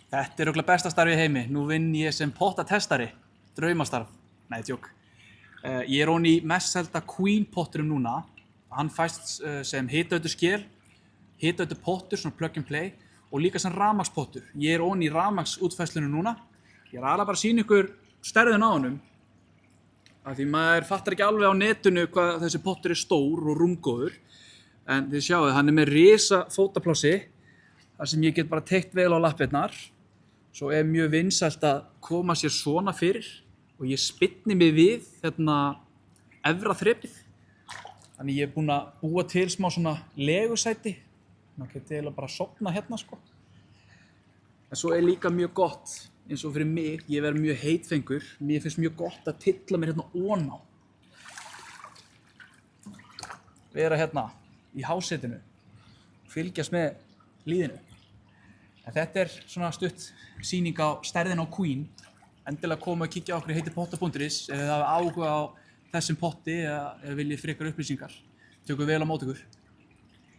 Þetta örugglega besta starf í heimi. Nú vinn ég sem pottatestari. Draumastarf. Nei, djók. Ég ofan í mest selda Queen potturum núna. Hann fæst sem hitaeitur skel, hitaeitur pottur, svona plug and play, og líka sem rafmagnspottur. Ég ofan í rafmagnsútfærslunum núna. Ég aðalega bara að sýna ykkur stærðin á honum. Af því maður fattar ekki alveg á netinu hvað þessi pottur stór og rúmgóður. En þið sjáu, hann með risa fótaplássi, þar sem ég get bara teygt vel á lappirnar. Svo mjög vinsælt að koma sér svona fyrir og ég spynni mig við efra þrepið. Þannig ég búinn að búa til smá svona legusæti. Maður geti eiginlega bara sofna hérna sko. En svo líka mjög gott, eins og fyrir mig, ég verð mjög heitfengur. Mér finnst mjög gott að tylla mér hérna ofan á. Vera hérna í hásetinu, fylgjast með líðinu. En þetta svona stutt sýning á stærðin á Queen. Endilega koma og kíkja á okkur í heitipotta.is ef þið hafið áhuga á þessum potti eða viljið frekar upplýsingar. Tökum vel á móti ykkur.